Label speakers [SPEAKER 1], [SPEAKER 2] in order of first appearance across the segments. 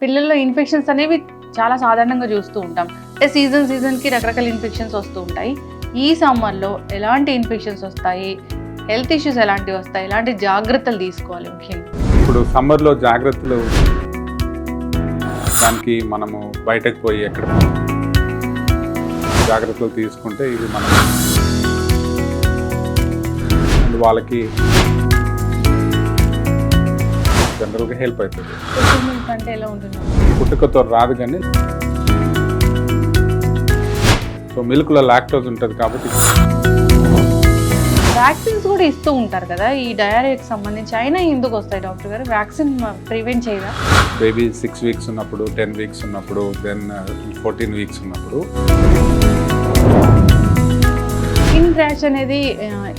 [SPEAKER 1] పిల్లల్లో ఇన్ఫెక్షన్స్ అనేవి చాలా సాధారణంగా చూస్తూ ఉంటాం. అంటే సీజన్కి రకరకాల ఇన్ఫెక్షన్స్ వస్తూ ఉంటాయి. ఈ సమ్మర్లో ఎలాంటి ఇన్ఫెక్షన్స్ వస్తాయి, హెల్త్ ఇష్యూస్ ఎలాంటివి వస్తాయి, ఎలాంటి జాగ్రత్తలు తీసుకోవాలి ముఖ్యంగా?
[SPEAKER 2] ఇప్పుడు సమ్మర్లో జాగ్రత్తలు, దానికి మనము బయటకు పోయి ఎక్కడ జాగ్రత్తలు తీసుకుంటే ఇది మనం అండ్ వాళ్ళకి జనరల్గా హెల్ప్ అవుతుంది.
[SPEAKER 1] అంటే ఎలా ఉంటుంది?
[SPEAKER 2] పుట్టుకతో రాదు కానీ సో మిల్క్లో లాక్టోజ్ ఉంటుంది కాబట్టి.
[SPEAKER 1] వ్యాక్సిన్స్ కూడా ఇస్తూ ఉంటారు కదా ఈ డయారియాకి సంబంధించి, అయినా ఎందుకు వస్తాయి డాక్టర్ గారు? వ్యాక్సిన్ ప్రివెంట్ చేయదా?
[SPEAKER 2] బేబీ 6 వీక్స్ ఉన్నప్పుడు, 10 వీక్స్ ఉన్నప్పుడు, దెన్ 14 వీక్స్ ఉన్నప్పుడు.
[SPEAKER 1] స్కిన్ ర్యాష్ అనేది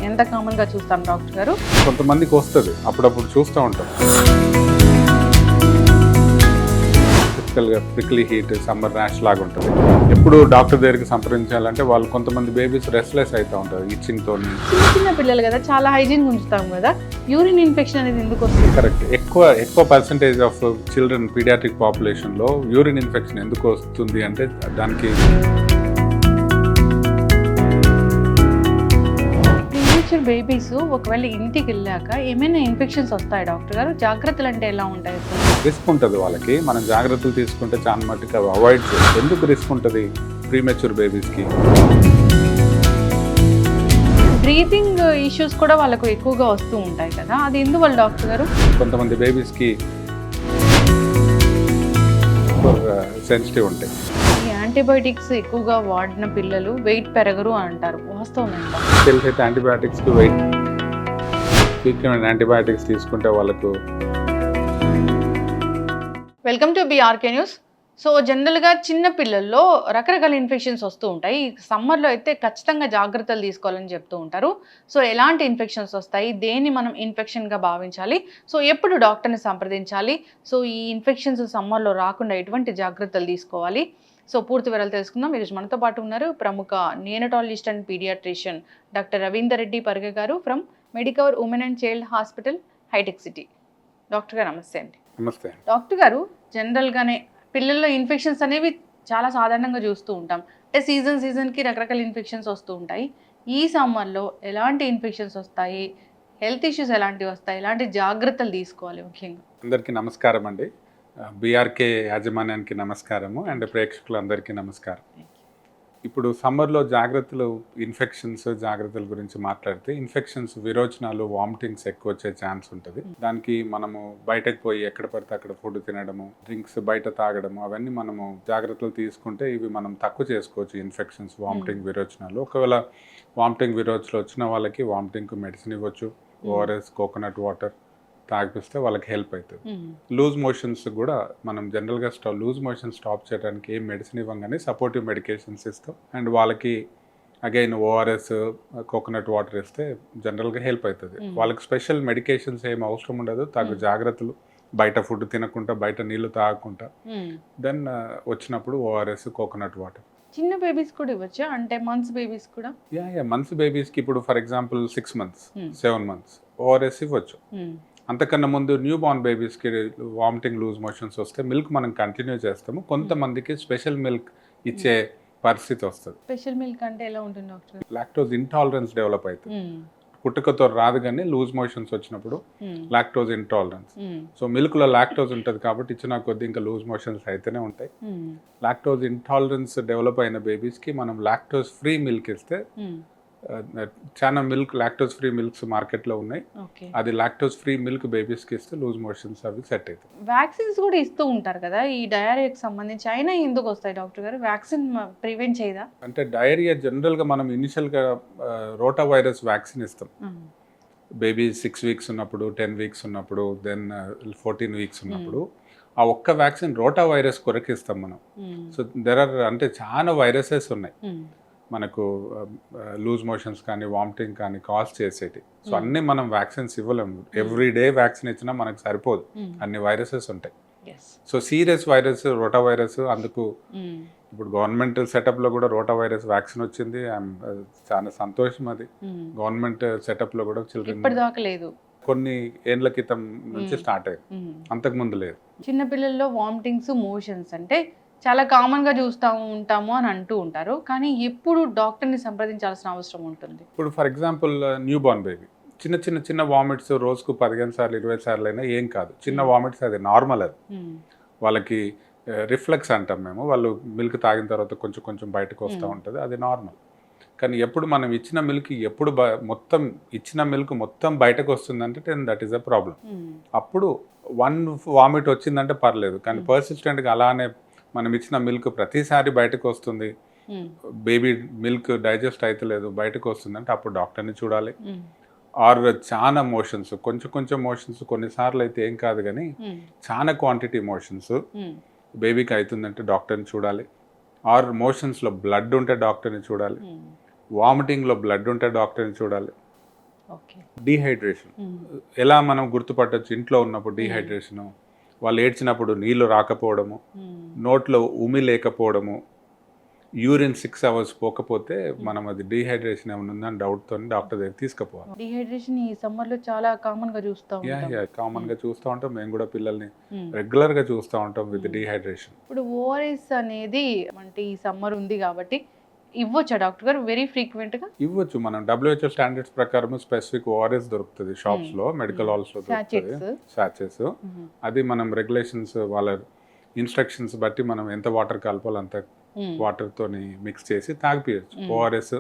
[SPEAKER 1] ఎంత కామన్గా చూస్తాం డాక్టర్ గారు?
[SPEAKER 2] కొంతమందికి వస్తుంది, అప్పుడప్పుడు చూస్తూ ఉంటాం. టిపికల్గా ప్రిక్లీ హీట్, సమ్మర్ ర్యాష్ లాగా ఉంటుంది. ఎప్పుడు డాక్టర్ దగ్గరికి సంప్రదించాలంటే వాళ్ళు కొంతమంది బేబీస్ రెస్ట్లెస్ అవుతూ ఉంటారు ఇచ్చింగ్తో.
[SPEAKER 1] చిన్న పిల్లలు కదా, చాలా హైజీన్ ఉంచుతాం కదా, యూరిన్ ఇన్ఫెక్షన్ అనేది ఎందుకు వస్తుంది?
[SPEAKER 2] కరెక్ట్. ఎక్కువ పర్సంటేజ్ ఆఫ్ చిల్డ్రన్ పీడియాట్రిక్ పాపులేషన్లో యూరిన్ ఇన్ఫెక్షన్ ఎందుకు వస్తుంది అంటే దానికి
[SPEAKER 1] బేబీస్ ఒకవేళ ఇంటికి వెళ్ళాక ఏమైనా ఇన్ఫెక్షన్స్ వస్తాయి డాక్టర్ గారు? జాగ్రత్తలు అంటే ఎలా ఉంటాయి?
[SPEAKER 2] రిస్క్ ఉంటుంది వాళ్ళకి. మనం జాగ్రత్తలు తీసుకుంటే చాలా మట్టుకు అవాయిడ్ చేయాలి. ఎందుకు రిస్క్ ఉంటుంది ప్రీమెచ్యూర్ బేబీస్కి?
[SPEAKER 1] బ్రీతింగ్ ఇష్యూస్ కూడా వాళ్ళకు ఎక్కువగా వస్తూ ఉంటాయి కదా, అది ఎందువల్ల డాక్టర్ గారు?
[SPEAKER 2] కొంతమంది బేబీస్కి సెన్సిటివ్ ఉంటాయి.
[SPEAKER 1] ఈ యాంటీబయాటిక్స్ ఎక్కువగా వాడిన పిల్లలు వెయిట్ పెరగరు అంటారు, వాస్తవం ఎంత?
[SPEAKER 2] తెలిసైతే యాంటీబయాటిక్స్కి వెయిట్, ట్రీట్మెంట్ యాంటీబయాటిక్స్ తీసుకుంటే వాళ్ళకు.
[SPEAKER 1] Welcome to BRK news. So జనరల్గా చిన్న పిల్లల్లో రకరకాల ఇన్ఫెక్షన్స్ వస్తూ ఉంటాయి. ఈ సమ్మర్లో అయితే ఖచ్చితంగా జాగ్రత్తలు తీసుకోవాలని చెప్తూ ఉంటారు. సో ఎలాంటి ఇన్ఫెక్షన్స్ వస్తాయి, దేన్ని మనం ఇన్ఫెక్షన్గా భావించాలి, సో ఎప్పుడు డాక్టర్ని సంప్రదించాలి, సో ఈ ఇన్ఫెక్షన్స్ సమ్మర్లో రాకుండా ఎటువంటి జాగ్రత్తలు తీసుకోవాలి, సో పూర్తి వివరాలు తెలుసుకుందాం. ఈరోజు మనతో పాటు ఉన్నారు ప్రముఖ neonatologist and paediatrician doctor Ravinder Reddy పర్గ గారు from Medicover women and child hospital, Hitech City. Doctor గారు నమస్తే అండి.
[SPEAKER 2] నమస్తే
[SPEAKER 1] డాక్టర్ గారు, జనరల్గానే పిల్లల్లో ఇన్ఫెక్షన్స్ అనేవి చాలా సాధారణంగా చూస్తూ ఉంటాం. అంటే సీజన్కి రకరకాల ఇన్ఫెక్షన్స్ వస్తూ ఉంటాయి. ఈ సమ్మర్లో ఎలాంటి ఇన్ఫెక్షన్స్ వస్తాయి, హెల్త్ ఇష్యూస్ ఎలాంటివి వస్తాయి, ఎలాంటి జాగ్రత్తలు తీసుకోవాలి ముఖ్యంగా?
[SPEAKER 2] అందరికీ నమస్కారం అండి. BRK యాజమాన్యానికి నమస్కారము అండ్ ప్రేక్షకులందరికీ నమస్కారం. ఇప్పుడు సమ్మర్లో జాగ్రత్తలు, జాగ్రత్తల గురించి మాట్లాడితే ఇన్ఫెక్షన్స్, విరోచనాలు, వామిటింగ్స్ ఎక్కువ వచ్చే ఛాన్స్ ఉంటుంది. దానికి మనము బయటకు పోయి ఎక్కడ పడితే అక్కడ ఫుడ్ తినడము, డ్రింక్స్ బయట తాగడము, అవన్నీ మనము జాగ్రత్తలు తీసుకుంటే ఇవి మనం తక్కువ చేసుకోవచ్చు. ఇన్ఫెక్షన్స్, వామిటింగ్, విరోచనాలు. ఒకవేళ వామిటింగ్, విరోచనాలు వచ్చిన వాళ్ళకి వామిటింగ్కి మెడిసిన్ ఇవ్వచ్చు. ORS, కోకోనట్ వాటర్ తాగిపిస్తే వాళ్ళకి హెల్ప్ అవుతుంది. లూజ్ మోషన్స్ కూడా మనం జనరల్గా లూజ్ మోషన్ స్టాప్ చేయడానికి ఏం మెడిసిన్ ఇవ్వగానే సపోర్టివ్ మెడికేషన్స్ ఇస్తాం. అండ్ వాళ్ళకి అగైన్ ORS, కోకోనట్ వాటర్ ఇస్తే జనరల్గా హెల్ప్ అవుతుంది. వాళ్ళకి స్పెషల్ మెడికేషన్స్ ఏం అవసరం ఉండదు. తగు జాగ్రత్తలు, బయట ఫుడ్ తినకుండా, బయట నీళ్లు తాగకుండా, దెన్ వచ్చినప్పుడు ORS, కోకోనట్ వాటర్.
[SPEAKER 1] చిన్న బేబీస్ కూడా ఇవ్వచ్చా? అంటే మంత్స్ బేబీస్ కూడా?
[SPEAKER 2] మంత్స్ బేబీస్కి ఇప్పుడు for example 6 months, 7 months ORS ఇవ్వచ్చు. అంతకన్నా ముందు న్యూ బార్న్ బేబీస్కి వామిటింగ్, లూజ్ మోషన్స్ వస్తే మిల్క్ మనం కంటిన్యూ చేస్తాము. కొంతమందికి స్పెషల్ మిల్క్ ఇచ్చే పరిస్థితి వస్తుంది.
[SPEAKER 1] స్పెషల్ మిల్క్ అంటే ఎలా ఉంటుంది డాక్టర్?
[SPEAKER 2] లాక్టోజ్ ఇంటాలరెన్స్ డెవలప్ అవుతుంది. పుట్టుకతో రాదు కానీ లూజ్ మోషన్స్ వచ్చినప్పుడు లాక్టోజ్ ఇంటాలరెన్స్. సో మిల్క్లో లాక్టోజ్ ఉంటుంది కాబట్టి ఇచ్చిన కొద్ది ఇంకా లూజ్ మోషన్స్ అయితేనే ఉంటాయి. లాక్టోజ్ ఇంటాలరెన్స్ డెవలప్ అయిన బేబీస్కి మనం లాక్టోజ్ ఫ్రీ మిల్క్ ఇస్తే, చాలా లాక్టోజ్ ఫ్రీ మిల్క్స్ మార్కెట్లో ఉన్నాయి. అది లాక్టోజ్ ఫ్రీ మిల్క్ బేబీస్కి ఇస్తే లూజ్ మోషన్స్ అవి సెట్ అవుతాయి.
[SPEAKER 1] వ్యాక్సిన్స్ కూడా ఇస్తూ ఉంటారు కదా ఈ డయారియాకి సంబంధించి, అయినా ఎందుకు వస్తాయి డాక్టర్ గారు? వ్యాక్సిన్ ప్రివెంట్ చేయదా?
[SPEAKER 2] అంటే డయేరియా జనరల్గా మనం ఇనిషియల్గా రోటా వైరస్ వ్యాక్సిన్ ఇస్తాం. బేబీ 6 వీక్స్ ఉన్నప్పుడు, 10 వీక్స్ ఉన్నప్పుడు, దెన్ 14 వీక్స్ ఉన్నప్పుడు. ఆ ఒక్క వ్యాక్సిన్ రోటా వైరస్ కొరకు ఇస్తాం మనం. సో అంటే చాలా వైరసెస్ ఉన్నాయి మనకు, లూజ్ మోషన్స్ కానీ, వామిటింగ్ కానీ కాజ్ చేసేటి. సో అన్నీ మనం వ్యాక్సిన్స్ ఇవ్వలేము. ఎవ్రీడే వ్యాక్సిన్ ఇచ్చినా మనకు సరిపోదు, అన్ని వైరసెస్ ఉంటాయి. సో సీరియస్ వైరస్, రోటా వైరస్, అందుకు ఇప్పుడు గవర్నమెంట్ సెటప్లో కూడా రోటా వైరస్ వ్యాక్సిన్ వచ్చింది. చాలా సంతోషం. అది గవర్నమెంట్ సెటప్లో కూడా చిల్డ్రన్
[SPEAKER 1] ఇప్పటిదాకా లేదు,
[SPEAKER 2] కొన్ని ఏళ్ళ క్రితం నుంచి స్టార్ట్ అయ్యింది, అంతకుముందు లేదు.
[SPEAKER 1] చిన్నపిల్లల్లో వామిటింగ్స్, మోషన్స్ అంటే చాలా కామన్‌గా చూస్తా ఉంటాము అని అంటూ ఉంటారు. కానీ ఎప్పుడు డాక్టర్‌ని సంప్రదించాల్సిన అవసరం ఉంటుంది?
[SPEAKER 2] ఇప్పుడు for example new born baby చిన్న వామిట్స్ రోజుకు 15 సార్లు 20 సార్లు అయినా ఏం కాదు. చిన్న వామిట్స్ అది నార్మల్ అది.
[SPEAKER 1] హ్మ్.
[SPEAKER 2] వాళ్ళకి రిఫ్లెక్స్ అంటాం మేము. వాళ్ళు మిల్క్ తాగిన తర్వాత కొంచెం బయటకు వస్తూ ఉంటుంది. అది నార్మల్. కానీ ఎప్పుడు మనం ఇచ్చిన మిల్క్ ఎప్పుడు మొత్తం ఇచ్చిన మిల్క్ మొత్తం బయటకు వస్తుందంటే దట్ ఈస్ అ ప్రాబ్లం.
[SPEAKER 1] హ్మ్.
[SPEAKER 2] అప్పుడు 1 వామిట్ వచ్చిందంటే పర్లేదు. కానీ పర్సిస్టెంట్గా అలానే మనం ఇచ్చిన మిల్క్ ప్రతిసారి బయటకు వస్తుంది,
[SPEAKER 1] హ్మ్.
[SPEAKER 2] బేబీ మిల్క్ డైజెస్ట్ అవుతలేదు, బయటకు వస్తుందంటే అప్పుడు డాక్టర్ని చూడాలి.
[SPEAKER 1] హ్మ్.
[SPEAKER 2] ఆర్ చాలా మోషన్స్ కొంచెం మోషన్స్ కొన్నిసార్లు అయితే ఏం కాదు, కానీ
[SPEAKER 1] హ్మ్.
[SPEAKER 2] చాలా క్వాంటిటీ మోషన్స్
[SPEAKER 1] హ్మ్.
[SPEAKER 2] బేబీకి అవుతుందంటే డాక్టర్ని చూడాలి. ఆర్ మోషన్స్లో బ్లడ్ ఉంటే డాక్టర్ని చూడాలి.
[SPEAKER 1] హ్మ్.
[SPEAKER 2] వామిటింగ్లో బ్లడ్ ఉంటే డాక్టర్ని చూడాలి.
[SPEAKER 1] ఓకే.
[SPEAKER 2] డీహైడ్రేషన్
[SPEAKER 1] హ్మ్.
[SPEAKER 2] ఎలా మనం గుర్తుపట్టొచ్చు ఇంట్లో ఉన్నప్పుడు డీహైడ్రేషను? వాళ్ళు ఏడ్చినప్పుడు నీళ్లు రాకపోవడము,
[SPEAKER 1] హ్మ్.
[SPEAKER 2] నోట్లో ఉమి లేకపోవడము, యూరిన్ 6 hours పోకపోతే మనం అది డీహైడ్రేషన్ ఏమైనా ఉందని డౌట్తో డాక్టర్ దగ్గర తీసుకుపోవాలి.
[SPEAKER 1] డీహైడ్రేషన్ ఈ సమ్మర్‌లో చాలా కామన్‌గా చూస్తూ ఉంటాం.
[SPEAKER 2] కామన్గా చూస్తూ ఉంటాం. మేము కూడా పిల్లల్ని
[SPEAKER 1] హ్మ్.
[SPEAKER 2] రెగ్యులర్గా చూస్తూ ఉంటాం విత్ డీహైడ్రేషన్.
[SPEAKER 1] ఇప్పుడు ఓఆర్ఎస్ అనేది అంటే ఈ సమ్మర్ ఉంది కాబట్టి ఇవ్వొచ్చా డాక్టర్ గారు వెరీ ఫ్రీక్వెంట్‌గా?
[SPEAKER 2] ఇవ్వచ్చు. మనం WHO స్టాండర్డ్స్ ప్రకారం స్పెసిఫిక్ ఓఆర్ఎస్ దొరుకుతుంది షాప్స్లో, మెడికల్ హాల్స్లో దొరుకుతుంది,
[SPEAKER 1] సాచెట్స్.
[SPEAKER 2] సాచెస్. అది మనం రెగ్యులేషన్స్ వాళ్ళ ఇన్స్ట్రక్షన్స్ బట్టి మనం ఎంత వాటర్ కలపాలో అంత వాటర్తోని మిక్స్ చేసి తాగిపియచ్చు. ఓఆర్ఎస్,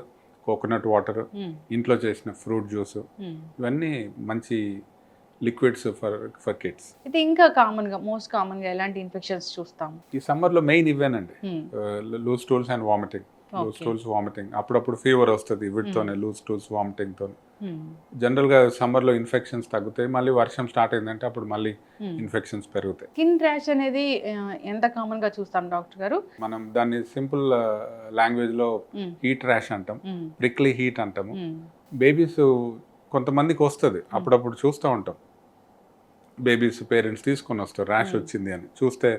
[SPEAKER 2] కోకోనట్ వాటర్, ఇంట్లో చేసిన ఫ్రూట్ జ్యూస్, ఇవన్నీ మంచి లిక్విడ్స్ ఫర్ కిడ్స్.
[SPEAKER 1] ఇది ఇంకా మోస్ట్ కామన్‌గా ఎలాంటి ఇన్ఫెక్షన్స్ చూస్తాం?
[SPEAKER 2] ఈ సమ్మర్లో మెయిన్ ఇవేనండి.
[SPEAKER 1] Hmm.
[SPEAKER 2] Loose stools and vomiting. Loose stools, vomiting, అప్పుడప్పుడు ఫీవర్ వస్తుంది వీటితోనే, లూజ్ స్టూల్స్, వామిటింగ్తో. జనరల్గా సమ్మర్లో ఇన్ఫెక్షన్స్ తగ్గుతాయి. మళ్ళీ వర్షం స్టార్ట్ అయిందంటే అప్పుడు మళ్ళీ ఇన్ఫెక్షన్స్ పెరుగుతాయి.
[SPEAKER 1] స్కిన్ ర్యాష్ అనేది ఎంత కామన్‌గా చూస్తాం డాక్టర్ గారు?
[SPEAKER 2] మనం దాన్ని సింపుల్ లాంగ్వేజ్లో హీట్ ర్యాష్ అంటాం, ప్రిక్లీ హీట్ అంటాము. బేబీస్ కొంతమందికి వస్తుంది, అప్పుడప్పుడు చూస్తూ ఉంటాం. బేబీస్ పేరెంట్స్ తీసుకొని వస్తారు ర్యాష్ వచ్చింది అని. చూస్తే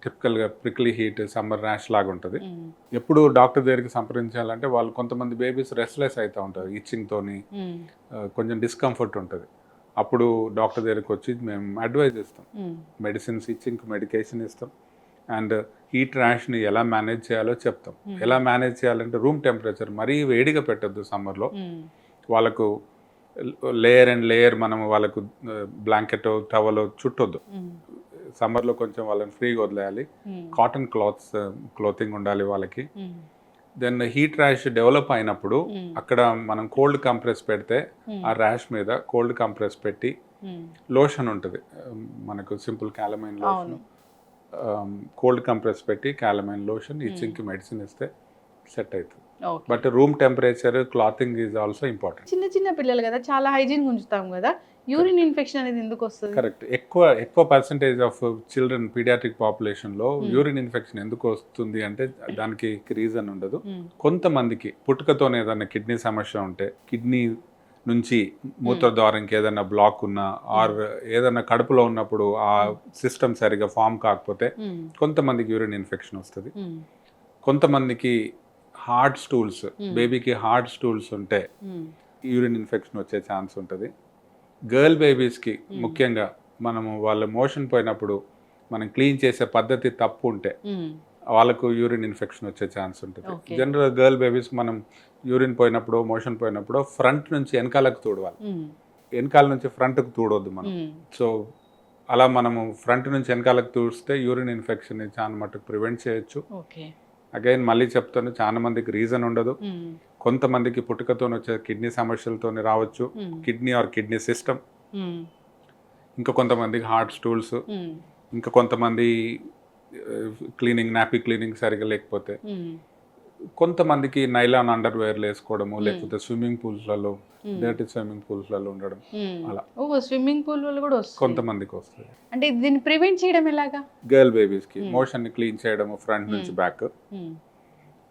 [SPEAKER 2] టిపికల్గా ప్రిక్లీ హీట్, సమ్మర్ ర్యాష్ లాగా ఉంటుంది. ఎప్పుడు డాక్టర్ దగ్గరికి సంప్రదించాలంటే వాళ్ళు కొంతమంది బేబీస్ రెస్ట్లెస్ అవుతూ ఉంటారు, ఇచ్చింగ్తోని కొంచెం డిస్కంఫర్ట్ ఉంటుంది. అప్పుడు డాక్టర్ దగ్గరికి వచ్చి మేము అడ్వైజ్ ఇస్తాం, మెడిసిన్స్ ఇచ్చింగ్ మెడికేషన్ ఇస్తాం, అండ్ హీట్ ర్యాష్ని ఎలా మేనేజ్ చేయాలో చెప్తాం. ఎలా మేనేజ్ చేయాలంటే రూమ్ టెంపరేచర్ మరీ వేడిగా పెట్టద్దు సమ్మర్లో. వాళ్ళకు లేయర్ అండ్ లేయర్ మనం వాళ్ళకు బ్లాంకెట్, టవల్ చుట్టొద్దు. సమ్మర్లో కొంచెం వాళ్ళని ఫ్రీగా వదిలేయాలి. కాటన్ క్లోతింగ్ ఉండాలి వాళ్ళకి. దెన్ హీట్ ర్యాష్ డెవలప్ అయినప్పుడు అక్కడ మనం కోల్డ్ కంప్రెస్ పెడితే ఆ ర్యాష్ మీద కోల్డ్ కంప్రెస్ పెట్టి లోషన్ ఉంటుంది మనకు, simple calamine lotion, cold compress పెట్టి క్యాలమైన్ లోషన్ ఇచ్చింగ్కి మెడిసిన్ ఇస్తే సెట్ అవుతుంది. But room temperature, clothing is also important.
[SPEAKER 1] చిన్న పిల్లలు కదా, చాలా హైజీన్ ఉంచుతాం కదా, యూరిన్ ఇన్ఫెక్షన్ అనేది ఎందుకు వస్తుంది?
[SPEAKER 2] కరెక్ట్. ఎక్కువ పర్సంటేజ్ ఆఫ్ చిల్డ్రన్ పీడియాట్రిక్ పాపులేషన్లో యూరిన్ ఇన్ఫెక్షన్ ఎందుకు వస్తుంది అంటే దానికి రీజన్ ఉండదు. కొంతమందికి పుట్టుకతోనే ఏదైనా కిడ్నీ సమస్య ఉంటే, కిడ్నీ నుంచి మూత్రద్వారంకి ఏదైనా బ్లాక్ ఉన్నా, ఆర్ ఏదైనా కడుపులో ఉన్నప్పుడు ఆ సిస్టమ్ సరిగా ఫామ్ కాకపోతే కొంతమందికి యూరిన్ ఇన్ఫెక్షన్ వస్తుంది. కొంతమందికి హార్డ్ స్టూల్స్, బేబీకి హార్డ్ స్టూల్స్ ఉంటే యూరిన్ ఇన్ఫెక్షన్ వచ్చే ఛాన్స్ ఉంటుంది. గర్ల్ బేబీస్కి ముఖ్యంగా మనము వాళ్ళ మోషన్ పోయినప్పుడు మనం క్లీన్ చేసే పద్ధతి తప్పు ఉంటే వాళ్ళకు యూరిన్ ఇన్ఫెక్షన్ వచ్చే ఛాన్స్ ఉంటుంది. జనరల్ గర్ల్ బేబీస్ మనం యూరిన్ పోయినప్పుడు, మోషన్ పోయినప్పుడు ఫ్రంట్ నుంచి వెనకాలకు తూడవాలి, వెనకాల నుంచి ఫ్రంట్కి తూడొద్దు మనం. సో అలా మనము ఫ్రంట్ నుంచి వెనకాలకు తూడిస్తే యూరిన్ ఇన్ఫెక్షన్ చాలా మటుకు ప్రివెంట్ చేయొచ్చు. అగైన్ మళ్ళీ చెప్తాను, చాలా మందికి రీజన్ ఉండదు. కొంతమందికి పుట్టుకతో వచ్చే కిడ్నీ సమస్యలతో రావచ్చు, కిడ్నీ ఆర్ కిడ్నీ సిస్టమ్. ఇంకా కొంతమందికి హార్ట్ స్టూల్స్, ఇంకా కొంతమంది నాపీ క్లీనింగ్ సరిగా లేకపోతే, కొంతమందికి నైలాన్ అండర్వేర్లు వేసుకోవడము, లేకపోతే స్విమ్మింగ్ పూల్స్లలో, డర్టీ స్విమ్మింగ్ పూల్స్లలో ఉండడం, అలా
[SPEAKER 1] స్విమ్మింగ్ పూల్ వల్ల కూడా
[SPEAKER 2] కొంతమందికి వస్తుంది.
[SPEAKER 1] అంటే దీన్ని ప్రివెంట్ చేయడం ఎలాగా?
[SPEAKER 2] గర్ల్ బేబీస్కి మోషన్ని క్లీన్ చేయడం ఫ్రంట్ నుంచి బ్యాక్.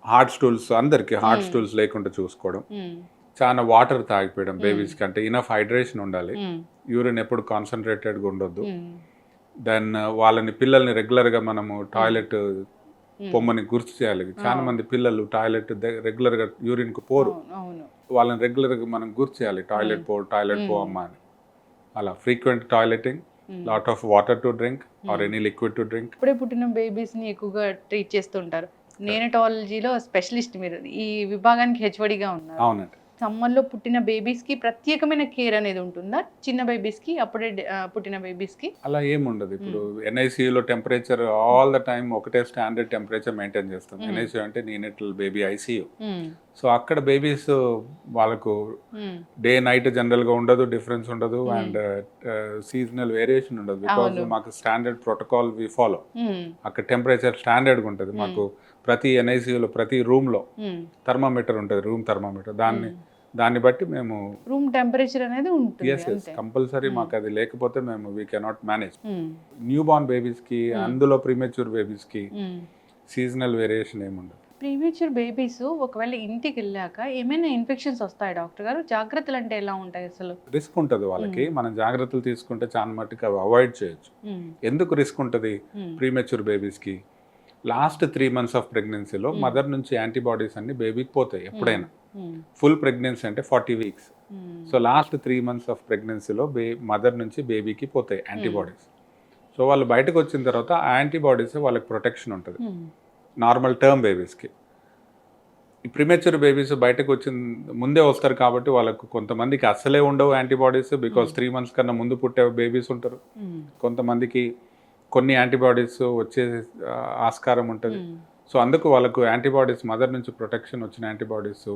[SPEAKER 2] హార్ట్ స్టూల్స్ అందరికి హార్ట్ స్టూల్స్ లేకుండా చూసుకోవడం, చాలా వాటర్ తాగిపోయడం బేబీస్కి, అంటే ఇనఫ్ హైడ్రేషన్ ఉండాలి, యూరిన్ ఎప్పుడు కాన్సన్ట్రేటెడ్గా ఉండొద్దు. దెన్ పిల్లల్ని రెగ్యులర్గా మనము టాయిలెట్ పొమ్మని గుర్తు చేయాలి. చాలా మంది పిల్లలు టాయిలెట్ రెగ్యులర్గా యూరిన్కు పోరు, వాళ్ళని రెగ్యులర్గా మనం గుర్తు చేయాలి, టాయిలెట్ పో అమ్మా అని. అలా frequent టాయిలెటింగ్, lot of water to drink or any liquid to drink.
[SPEAKER 1] ఇప్పుడే పుట్టిన బేబీస్ ని ఎక్కువగా ట్రీట్ చేస్తుంటారు. నేనటాలజీలో స్పెషలిస్ట్ మీరు, ఈ విభాగానికి హెచ్ఓడిగా ఉన్నారు.
[SPEAKER 2] అవునండి.
[SPEAKER 1] సమ్మర్లో పుట్టిన బేబీస్ కి ప్రత్యేకమైన కేర్ అనేది ఉంటుందా? చిన్న బేబీస్ కి, అప్పుడే పుట్టిన బేబీస్ కి
[SPEAKER 2] అలా ఏముండదు. ఇప్పుడు ఎన్ఐసియులో టెంపరేచర్ ఆల్ ద టైమ్ ఒకటే స్టాండర్డ్ టెంపరేచర్ మెయింటైన్ చేస్తాం. ఎన్ఐసియు అంటే నీనెటల్ బేబీ ఐసియు. సో అక్కడ బేబీస్ వాళ్ళకు డే నైట్ జనరల్ గా ఉండదు, డిఫరెన్స్ ఉండదు, అండ్ సీజనల్ వేరియేషన్ ఉండదు. బికాస్ మాకు స్టాండర్డ్ ప్రోటోకాల్ వి ఫాలో. అక్కడ టెంపరేచర్ స్టాండర్డ్ గా ఉంటుంది. మాకు ప్రతి ఎన్ఐసియులో ప్రతి రూమ్ లో థర్మామీటర్ ఉంటుంది, రూమ్ థర్మామీటర్. దాన్ని బట్టి మేము
[SPEAKER 1] రూమ్ టెంపరేచర్ అనేది ఉంటుంది.
[SPEAKER 2] కంపల్సరీ మాకు అది లేకపోతే మేము we cannot manage. New born babies కి, అందులో ప్రీమెచ్యూర్ బేబీస్ కి సీజనల్ వేరియేషన్ ఏముండదు.
[SPEAKER 1] ప్రీమెచ్యూర్ బేబీస్ ఒకవేళ ఇంటికి వెళ్ళాక ఏమైనా ఇన్ఫెక్షన్స్ వస్తాయి డాక్టర్ గారు? జాగ్రత్తలు అంటే ఎలా ఉంటాయి అసలు?
[SPEAKER 2] రిస్క్ ఉంటుంది వాళ్ళకి. మనం జాగ్రత్తలు తీసుకుంటే చాలా మట్టుకు అవి అవాయిడ్ చేయొచ్చు. ఎందుకు రిస్క్ ఉంటుంది ప్రీమెచ్యూర్ బేబీస్ కి? లాస్ట్ 3 months ఆఫ్ ప్రెగ్నెన్సీలో మదర్ నుంచి యాంటీబాడీస్ అన్ని బేబీకి పోతాయి ఎప్పుడైనా. ఫుల్ ప్రెగ్నెన్సీ అంటే 40 weeks. So last 3 months of ప్రెగ్నెన్సీలో మదర్ నుంచి బేబీకి పోతాయి యాంటీబాడీస్. సో వాళ్ళు బయటకు వచ్చిన తర్వాత ఆ యాంటీబాడీస్ వాళ్ళకి ప్రొటెక్షన్ ఉంటుంది నార్మల్ టర్మ్ బేబీస్కి. ఈ ప్రిమెచ్యూర్ బేబీస్ బయటకు వచ్చిన ముందే వస్తారు కాబట్టి వాళ్ళకు కొంతమందికి అస్సలే ఉండవు యాంటీబాడీస్, బికాస్ 3 months కన్నా ముందు పుట్టే బేబీస్ ఉంటారు. కొంతమందికి కొన్ని యాంటీబాడీస్ వచ్చే ఆస్కారం ఉంటుంది. సో అందుకు వాళ్ళకు యాంటీబాడీస్ మదర్ నుంచి ప్రొటెక్షన్ వచ్చిన యాంటీబాడీస్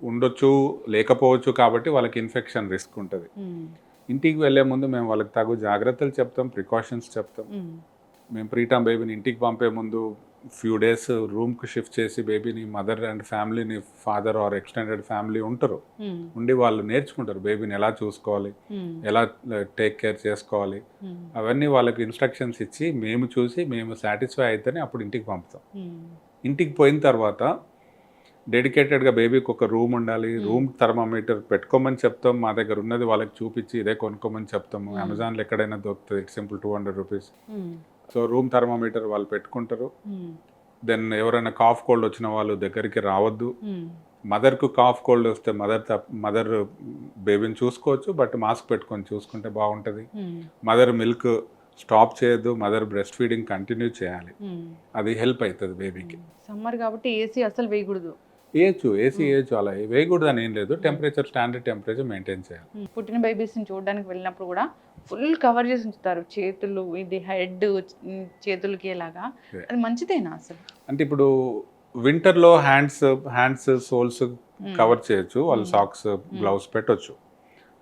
[SPEAKER 2] ఉండొచ్చు, లేకపోవచ్చు. కాబట్టి వాళ్ళకి ఇన్ఫెక్షన్ రిస్క్ ఉంటుంది. ఇంటికి వెళ్ళే ముందు మేము వాళ్ళకి తగు జాగ్రత్తలు చెప్తాం, ప్రికాషన్స్ చెప్తాం. మేము ప్రీటర్మ్ బేబీని ఇంటికి పంపే ముందు ఫ్యూ డేస్ రూమ్కి షిఫ్ట్ చేసి బేబీని, మదర్ అండ్ ఫ్యామిలీని, ఫాదర్ ఆర్ ఎక్స్టెండెడ్ ఫ్యామిలీ ఉంటారు, ఉండి వాళ్ళు నేర్చుకుంటారు బేబీని ఎలా చూసుకోవాలి, ఎలా టేక్ కేర్ చేసుకోవాలి. అవన్నీ వాళ్ళకి ఇన్స్ట్రక్షన్స్ ఇచ్చి మేము చూసి మేము సాటిస్ఫై అయితేనే అప్పుడు ఇంటికి పంపుతాం. ఇంటికి పోయిన తర్వాత డెడికేటెడ్గా బేబీకి ఒక రూమ్ ఉండాలి. రూమ్ థర్మామీటర్ పెట్టుకోమని చెప్తాం. మా దగ్గర ఉన్నది వాళ్ళకి చూపించి ఇదే కొనుక్కోమని చెప్తాము. అమెజాన్లో ఎక్కడైనా దొరుకుతుంది, it's simple 200 rupees. So room thermometer వాళ్ళు పెట్టుకుంటారు. దెన్ ఎవరైనా కాఫ్ కోల్డ్ వచ్చిన వాళ్ళు దగ్గరికి రావద్దు. మదర్కు కాఫ్ కోల్డ్ వస్తే మదర్ బేబీని చూసుకోవచ్చు, బట్ మాస్క్ పెట్టుకొని చూసుకుంటే బాగుంటుంది. మదర్ మిల్క్ స్టాప్ చేయొద్దు, మదర్ బ్రెస్ట్ ఫీడింగ్ కంటిన్యూ చేయాలి. అది హెల్ప్ అవుతుంది బేబీకి.
[SPEAKER 1] సమ్మర్ కాబట్టి ఏసీ అసలు వేయకూడదు.
[SPEAKER 2] ఏసీ వేయచ్చు, అలా వేయకూడదు అని ఏం లేదు. టెంపరేచర్ స్టాండర్డ్ టెంపరేచర్ మెయింటైన్ చేయాలి.
[SPEAKER 1] పుట్టిన బేబీస్ని చూడడానికి వెళ్ళినప్పుడు కూడా ఫుల్ కవర్ చేసి ఉంచుతారు, చేతులు, ఇది హెడ్, చేతులకి ఎలాగా. అది మంచిదేనా అసలు? అంటే
[SPEAKER 2] ఇప్పుడు వింటర్లో హ్యాండ్స్ సోల్స్ కవర్ చేయొచ్చు, వాళ్ళు సాక్స్ గ్లౌస్ పెట్టొచ్చు.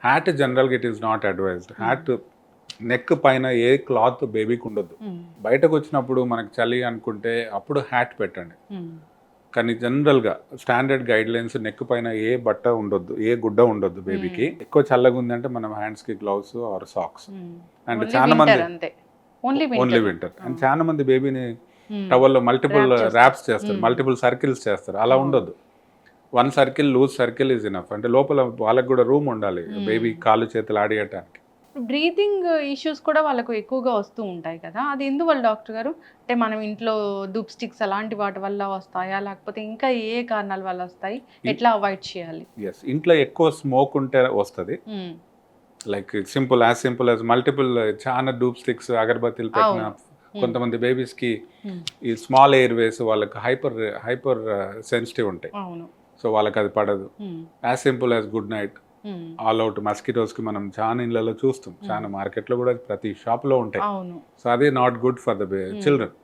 [SPEAKER 2] హ్యాట్ జనరల్గా it is not advised. Hat neck పైన ఏ క్లాత్ బేబీకి ఉండొద్దు. బయటకు వచ్చినప్పుడు మనకు చలి అనుకుంటే అప్పుడు హ్యాట్ పెట్టండి. కానీ జనరల్గా స్టాండర్డ్ గైడ్ లైన్స్ నెక్ పైన ఏ బట్ట ఉండొద్దు, ఏ గుడ్డ ఉండొద్దు బేబీకి. ఎక్కువ చల్లగా ఉందంటే మనం హ్యాండ్స్కి గ్లౌస్ ఆర్ సాక్స్. అండ్ చాలా మంది ఓన్లీ వింటర్. అండ్ చాలా మంది బేబీని టవల్లో మల్టిపుల్ ర్యాప్స్ చేస్తారు, మల్టిపుల్ సర్కిల్స్ చేస్తారు. అలా ఉండొద్దు. 1 circle loose circle is enough. అంటే లోపల వాళ్ళకి కూడా రూమ్ ఉండాలి బేబీ కాళ్ళు చేతులు ఆడియటానికి.
[SPEAKER 1] బ్రీతింగ్ ఇష్యూస్ కూడా వాళ్ళకు ఎక్కువగా వస్తూ ఉంటాయి కదా, అది ఎందువల్ల డాక్టర్ గారు? అంటే మనం ఇంట్లో ధూప్ స్టిక్స్ అలాంటి వాటి వల్ల వస్తాయా, లేకపోతే ఇంకా ఏ కారణాల వల్ల వస్తాయి? ఎట్లా అవాయిడ్ చేయాలి?
[SPEAKER 2] ఎస్, ఇంట్లో ఎక్కువ స్మోక్ ఉంటే వస్తుంది. లైక్ సింపుల్ యాజ్ మల్టిపుల్ చాలా ధూప్ స్టిక్స్, అగరబత్తీలు పెట్టిన కొంతమంది బేబీస్కి ఈ స్మాల్ ఎయిర్ వేస్ వాళ్ళకి హైపర్ సెన్సిటివ్ ఉంటాయి. సో వాళ్ళకి అది పడదు. As simple as good night. All out మస్కిటోస్కి మనం చాలా ఇళ్ళలో చూస్తాం, చాలా మార్కెట్లో కూడా ప్రతి షాప్లో ఉంటాయి. సో అది not good for the children.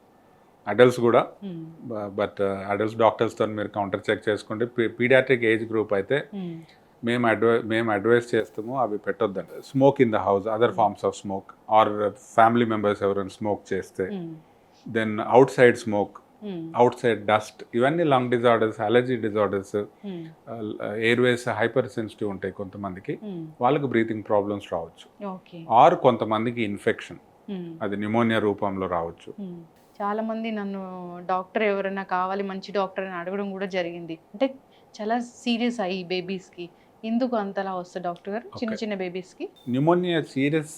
[SPEAKER 2] Adults కూడా, బట్ అడల్ట్స్ డాక్టర్స్తో మీరు కౌంటర్ చెక్ చేసుకోండి. పీడియాట్రిక్ ఏజ్ గ్రూప్ అయితే మేము అడ్వైస్ చేస్తాము అవి పెట్టొద్దండి. Smoke in the house, other forms of smoke, or family members ఎవరైనా స్మోక్ చేస్తే, then outside smoke, outside dust, ఇవన్నీ lung disorders, allergy disorders, airways hyper sensitive ఉంటాయి కొంతమందికి, వాళ్ళకి బ్రీతింగ్ ప్రాబ్లమ్స్ రావచ్చు. ఆర్ కొంతమందికి ఇన్ఫెక్షన్, అది న్యూమోనియా రూపంలో రావచ్చు.
[SPEAKER 1] చాలా మంది నన్ను డాక్టర్ ఎవరైనా కావాలి మంచి డాక్టర్ అని అడగడం కూడా జరిగింది. అంటే చాలా సీరియస్ అయ్యి బేబీస్కి ఎందుకు అంతలా వస్తుంది డాక్టర్ గారు చిన్న బేబీస్కి?
[SPEAKER 2] న్యూమోనియా సీరియస్,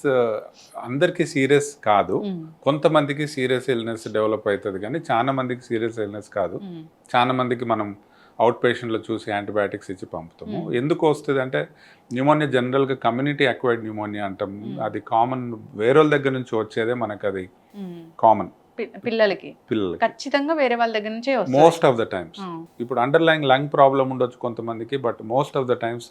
[SPEAKER 2] అందరికీ సీరియస్ కాదు. కొంతమందికి సీరియస్ ఇల్నెస్ డెవలప్ అవుతుంది, కానీ చాలా మందికి సీరియస్ ఇల్నెస్ కాదు. చాలా మందికి మనం అవుట్ పేషెంట్లో చూసి యాంటీబయాటిక్స్ ఇచ్చి పంపుతాము. ఎందుకు వస్తుంది అంటే న్యూమోనియా జనరల్గా కమ్యూనిటీ అక్వైర్డ్ న్యూమోనియా అంటాం. అది కామన్, వేరే దగ్గర నుంచి వచ్చేదే మనకు అది కామన్.
[SPEAKER 1] పిల్లలకి ఖచ్చితంగా వేరే వాళ్ళ దగ్గర నుంచే వస్తుంది
[SPEAKER 2] మోస్ట్ ఆఫ్ ద టైమ్స్. ఇప్పుడు అండర్లైన్ లంగ్ ప్రాబ్లం ఉండొచ్చు కొంతమందికి, but most of the times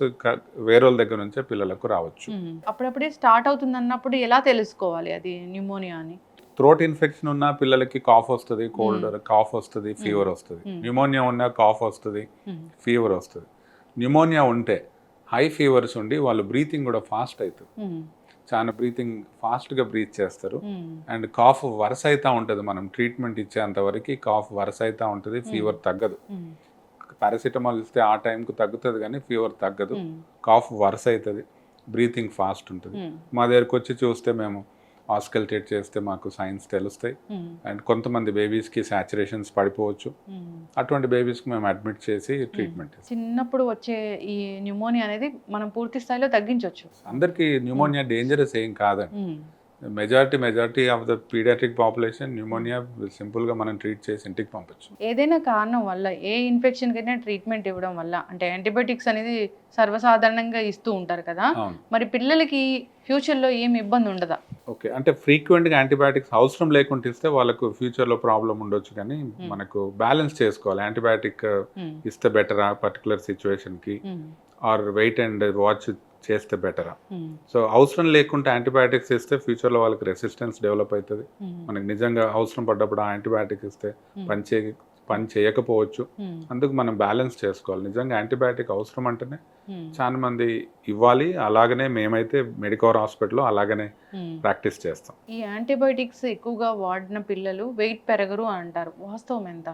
[SPEAKER 2] వేరే వాళ్ళ దగ్గర నుంచే పిల్లలకు రావచ్చు.
[SPEAKER 1] అప్పుడప్పుడే స్టార్ట్ అవుతుంది అన్నప్పుడు ఎలా తెలుసుకోవాలి అది న్యూమోనియా అని?
[SPEAKER 2] థ్రోట్ ఇన్ఫెక్షన్ ఉన్న పిల్లలకి కాఫ్ వస్తుంది, కోల్డ్ కాఫ్ వస్తుంది, ఫీవర్ వస్తుంది. న్యూమోనియా ఉన్న కాఫ్ వస్తుంది, ఫీవర్ వస్తుంది. న్యూమోనియా ఉంటే హై ఫీవర్స్ ఉండి వాళ్ళు బ్రీతింగ్ కూడా ఫాస్ట్ అవుతుంది, చాలా బ్రీతింగ్ ఫాస్ట్గా బ్రీత్ చేస్తారు. అండ్ కాఫ్ వరుస అవుతూ ఉంటుంది. మనం ట్రీట్మెంట్ ఇచ్చేంత వరకు కాఫ్ వరుస అవుతూ ఉంటుంది, ఫీవర్ తగ్గదు. పారాసిటమాల్ ఇస్తే ఆ టైంకు తగ్గుతుంది కానీ ఫీవర్ తగ్గదు, కాఫ్ వరుస అవుతుంది, బ్రీతింగ్ ఫాస్ట్ ఉంటుంది. మా దగ్గరకు వచ్చి చూస్తే మేము ఆస్కల్టేట్ చేస్తే మాకు సైన్స్ తెలుస్తాయి. అండ్ కొంతమంది బేబీస్కి సాచురేషన్స్ పడిపోవచ్చు, అటువంటి బేబీస్కి మేము అడ్మిట్ చేసి ట్రీట్మెంట్.
[SPEAKER 1] చిన్నప్పుడు వచ్చే ఈ న్యూమోనియా అనేది మనం పూర్తి స్థాయిలో తగ్గించవచ్చు.
[SPEAKER 2] అందరికీ న్యూమోనియా డేంజరస్ ఏం కాదండి. Majority of the paediatric population pneumonia సింపుల్గా మనం ట్రీట్ చేసి ఇంటికి పంపచ్చు.
[SPEAKER 1] ఏదైనా కారణం వల్ల ఏ ఇన్ఫెక్షన్కైనా ట్రీట్మెంట్ ఇవ్వడం వల్ల, అంటే యాంటీబయాటిక్స్ అనేది సర్వసాధారణంగా ఇస్తూ ఉంటారు కదా, మరి పిల్లలకి ఫ్యూచర్లో ఏమి ఇబ్బంది ఉండదా?
[SPEAKER 2] ఓకే, అంటే ఫ్రీక్వెంట్గా యాంటీబయాటిక్స్ అవసరం లేకుండా ఇస్తే వాళ్ళకు ఫ్యూచర్లో ప్రాబ్లం ఉండొచ్చు, కానీ మనకు బ్యాలెన్స్ చేసుకోవాలి. యాంటీబయాటిక్ ఇస్తే బెటరా పర్టికులర్ సిచ్యువేషన్కి, ఆర్ వెయిట్ అండ్ వాచ్ చేస్తే బెటరా? సో అవసరం లేకుండా యాంటీబయాటిక్స్ ఇస్తే ఫ్యూచర్లో వాళ్ళకి రెసిస్టెన్స్ డెవలప్ అవుతుంది. మనకి నిజంగా అవసరం పడ్డప్పుడు ఆ యాంటీబయాటిక్ ఇస్తే పని చేయకపోవచ్చు. అందుకు మనం బ్యాలెన్స్ చేసుకోవాలి. నిజంగా యాంటీబయాటిక్ అవసరం అంటేనే చాలా మంది ఇవ్వాలి. అలాగనే మేమైతే మెడికవర్ హాస్పిటల్లో అలాగనే ప్రాక్టీస్ చేస్తాం.
[SPEAKER 1] ఈ యాంటీబయాటిక్స్ ఎక్కువగా వాడిన పిల్లలు వెయిట్ పెరగరు అంటారు, వాస్తవం ఎంత?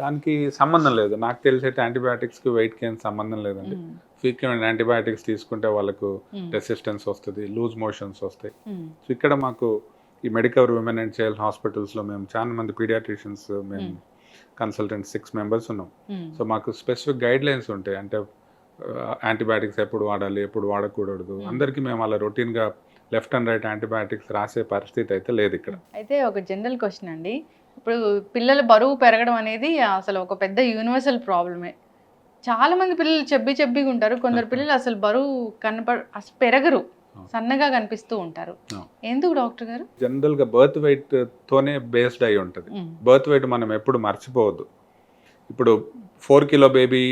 [SPEAKER 2] దానికి సంబంధం లేదు. నాకు తెలిసైతే యాంటీబయాటిక్స్కి వెయిట్కి ఏం సంబంధం లేదండి. ఫ్రీక్వెంట్ యాంటీబయాటిక్స్ తీసుకుంటే వాళ్ళకు రెసిస్టెన్స్ వస్తుంది, లూజ్ మోషన్స్ వస్తాయి. సో ఇక్కడ మాకు ఈ మెడికవర్ విమెన్ అండ్ చైల్డ్ హాస్పిటల్స్లో మేము చాలా మంది పీడియాట్రిషియన్స్, మేము కన్సల్టెంట్స్ 6 members ఉన్నాం. సో మాకు స్పెసిఫిక్ గైడ్ లైన్స్ ఉంటాయి. అంటే యాంటీబయాటిక్స్ ఎప్పుడు వాడాలి, ఎప్పుడు వాడకూడదు. అందరికీ మేము అలా రొటీన్గా లెఫ్ట్ అండ్ రైట్ యాంటీబయాటిక్స్ రాసే పరిస్థితి అయితే లేదు ఇక్కడ.
[SPEAKER 1] అయితే ఒక జనరల్ క్వశ్చన్ అండి, ఇప్పుడు పిల్లల బరువు పెరగడం అనేది అసలు ఒక పెద్ద యూనివర్సల్ ప్రాబ్లమే. చాలా మంది పిల్లలు చెబ్బిగా ఉంటారు, కొందరు పిల్లలు అసలు బరువు అసలు పెరగరు, సన్నగా కనిపిస్తూ ఉంటారు. ఎందుకు డాక్టర్ గారు?
[SPEAKER 2] జనరల్గా బర్త్ వెయిట్ తోనే బేస్డ్ అయి ఉంటుంది. బర్త్ వెయిట్ మనం ఎప్పుడు మర్చిపోవద్దు. ఇప్పుడు 4 kilo బేబీ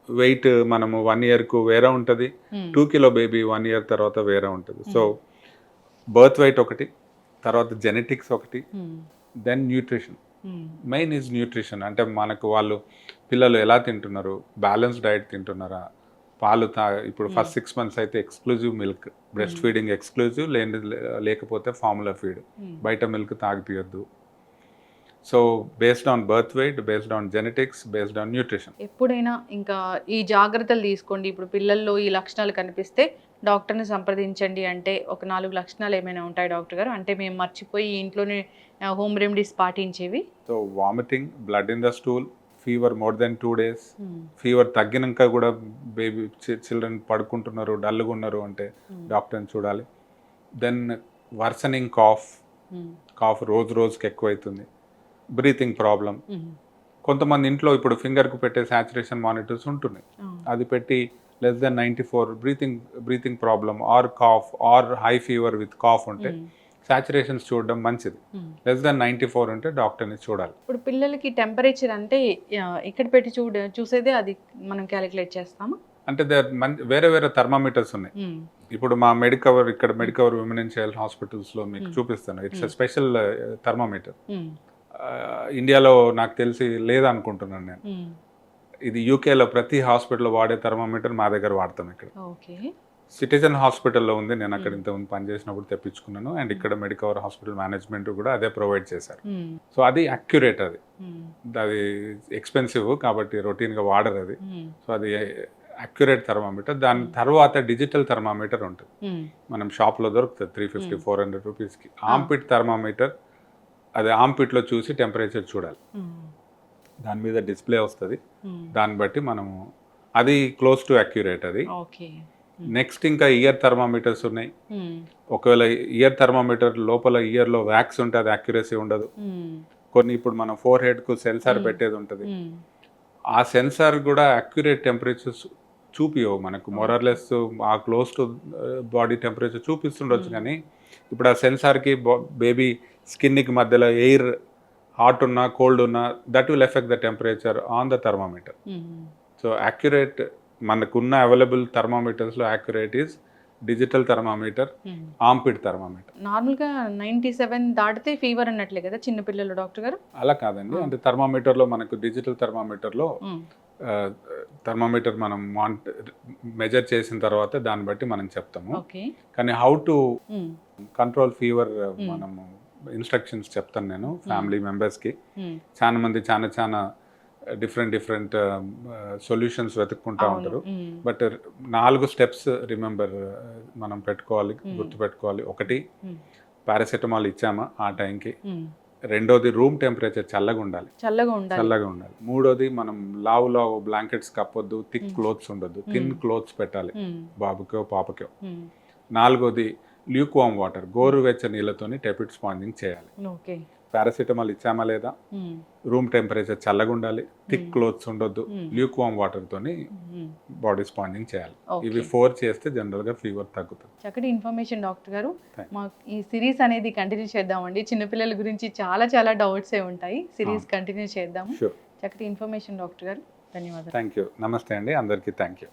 [SPEAKER 2] వెయిట్ మనము 1 yearకు వేరే ఉంటుంది, 2 kilo బేబీ 1 year తర్వాత వేరే ఉంటుంది. సో బర్త్ వెయిట్ ఒకటి, తర్వాత జెనెటిక్స్ ఒకటి, then nutrition. Main is nutrition. అంటే మనకు వాళ్ళు పిల్లలు ఎలా తింటున్నారు, బ్యాలెన్స్ డైట్ తింటున్నారా, పాలు ఇప్పుడు ఫస్ట్ 6 months అయితే exclusive milk, breast feeding exclusive, లేకపోతే ఫార్ములా ఫీడ్, బయట మిల్క్ తాగిపియొద్దు. So based on birth weight, based on genetics, based on nutrition.
[SPEAKER 1] ఎప్పుడైనా ఇంకా ఈ జాగ్రత్తలు తీసుకోండి. ఇప్పుడు పిల్లల్లో ఈ లక్షణాలు కనిపిస్తే డాక్టర్ని సంప్రదించండి అంటే ఒక 4 లక్షణాలు ఏమైనా ఉంటాయి డాక్టర్ గారు? అంటే మేము మర్చిపోయి ఇంట్లోనే హోమ్ రెమెడీస్ పాటించేవి.
[SPEAKER 2] So vomiting, blood in the stool, fever more than 2 days, fever తగ్గినాక కూడా బేబీ చిల్డ్రన్ పడుకుంటున్నారు, డల్గా ఉన్నారు అంటే డాక్టర్ని చూడాలి. దెన్ వర్సనింగ్ కాఫ్ రోజుకి ఎక్కువైతుంది. బ్రీతింగ్ ప్రాబ్లం, కొంతమంది ఇంట్లో ఇప్పుడు ఫింగర్కు పెట్టే సాచురేషన్ మానిటర్స్ ఉంటున్నాయి, అది పెట్టి less than 94 breathing problem or cough or high fever with cough ఉంటే సాచురేషన్స్ చూడడం మంచిది. లెస్ దెన్ 94 ఉంటే డాక్టర్ని చూడాలి.
[SPEAKER 1] ఇప్పుడు పిల్లలకి టెంపరేచర్ అంటే ఇక్కడ పెట్టి చూసేదే అది మనం క్యాలిక్యులేట్ చేస్తాము.
[SPEAKER 2] అంటే వేరే థర్మామీటర్స్ ఉన్నాయి. ఇప్పుడు మా మెడికవర్ విమెన్ అండ్ చైల్డ్ హాస్పిటల్స్లో మీకు చూపిస్తాను. It's special thermometer. ఇండియాలో నాకు తెలిసి లేదనుకుంటున్నాను నేను. ఇది యూకేలో ప్రతి హాస్పిటల్లో వాడే థర్మామీటర్ మా దగ్గర వాడతాం. ఇక్కడ సిటిజన్ హాస్పిటల్లో ఉంది, నేను అక్కడ ఇంతకుముందు పనిచేసినప్పుడు తెప్పించుకున్నాను. అండ్ ఇక్కడ మెడికవర్ హాస్పిటల్ మేనేజ్మెంట్ కూడా అదే ప్రొవైడ్ చేశారు. సో అది అక్యురేట్, అది ఎక్స్పెన్సివ్ కాబట్టి రొటీన్గా వాడరు అది. సో అది అక్యురేట్ థర్మామీటర్. దాని తర్వాత డిజిటల్ థర్మామీటర్ ఉంటుంది, మనం షాప్లో దొరుకుతుంది 350-400 రూపీస్కి. ఆంపిట్ థర్మామీటర్, అది ఆంపిట్లో చూసి టెంపరేచర్ చూడాలి, దాని మీద డిస్ప్లే వస్తుంది. దాన్ని బట్టి మనము అది క్లోజ్ టు అక్యురేట్ అది. నెక్స్ట్ ఇంకా ఇయర్ థర్మామీటర్స్ ఉన్నాయి. ఒకవేళ ఇయర్ థర్మామీటర్ లోపల ఇయర్లో వ్యాక్స్ ఉంటే అది అక్యురసీ ఉండదు. కొన్ని ఇప్పుడు మనం 4headకు సెన్సార్ పెట్టేది ఉంటుంది, ఆ సెన్సార్ కూడా అక్యురేట్ టెంపరేచర్స్ చూపియవు మనకు మొరర్లెస్ ఆ క్లోజ్ టు బాడీ టెంపరేచర్ చూపిస్తుండొచ్చు కానీ ఇప్పుడు ఆ సెన్సార్కి బేబీ స్కిన్కి మధ్యలో ఎయిర్ హాట్ ఉన్నా కోల్డ్ ఉన్నా that will effect the temperature on the thermometer. So accurate మనకున్న అవైలబుల్ థర్మామీటర్స్లో యాక్యురేట్ ఈజ్ డిజిటల్ థర్మామీటర్, ఆంపిడ్ థర్మామీటర్.
[SPEAKER 1] నార్మల్గా 97 దాటితే ఫీవర్ అన్నట్లే కదా చిన్నపిల్లలు డాక్టర్ గారు?
[SPEAKER 2] అలా కాదండి, అంటే థర్మామీటర్లో మనకు డిజిటల్ థర్మామీటర్లో థర్మామీటర్ మనం మెజర్ చేసిన తర్వాత దాన్ని బట్టి మనం చెప్తాము. కానీ హౌ టు కంట్రోల్ ఫీవర్ మనము ఇన్స్ట్రక్షన్స్ చెప్తాను నేను ఫ్యామిలీ మెంబర్స్కి. చాలా మంది చాలా డిఫరెంట్ సొల్యూషన్స్ వెతుక్కుంటూ ఉంటారు. బట్ 4 స్టెప్స్ రిమెంబర్ మనం పెట్టుకోవాలి, గుర్తుపెట్టుకోవాలి. 1, పారాసెటమాల్ ఇచ్చామా ఆ టైంకి. 2ది రూమ్ టెంపరేచర్ చల్లగా ఉండాలి. 3ది మనం లావు బ్లాంకెట్స్ కప్పొద్దు, థిక్ క్లోత్స్ ఉండొద్దు, థిన్ క్లోత్స్ పెట్టాలి బాబుకో పాపకో. 4ది ల్యూక్వామ్ వాటర్, గోరువెచ్చని నీళ్ళతోని టెపిడ్ స్పాంజింగ్ చేయాలి. పారాసిటమాల్ ఇచ్చామా లేదా, రూమ్ టెంపరేచర్ చల్లగా ఉండాలి, థిక్ క్లోత్స్ ఉండొద్దు, ల్యూక్వామ్ వాటర్ తోని బాడీ స్పాంజింగ్ చేయాలి. ఇవి 4 చేస్తే జనరల్ గా ఫీవర్ తగ్గుతుంది.
[SPEAKER 1] చక్కటి ఇన్ఫర్మేషన్ డాక్టర్ గారు. మాకు ఈ సిరీస్ అనేది కంటిన్యూ చేద్దామండి. చిన్నపిల్లల గురించి చాలా డౌట్స్ ఉంటాయి. సిరీస్ కంటిన్యూ చేద్దాము. చక్కటి ఇన్ఫర్మేషన్ డాక్టర్ గారు, ధన్యవాదాలు.
[SPEAKER 2] Thank you. నమస్తే అండి అందరికీ. Thank you.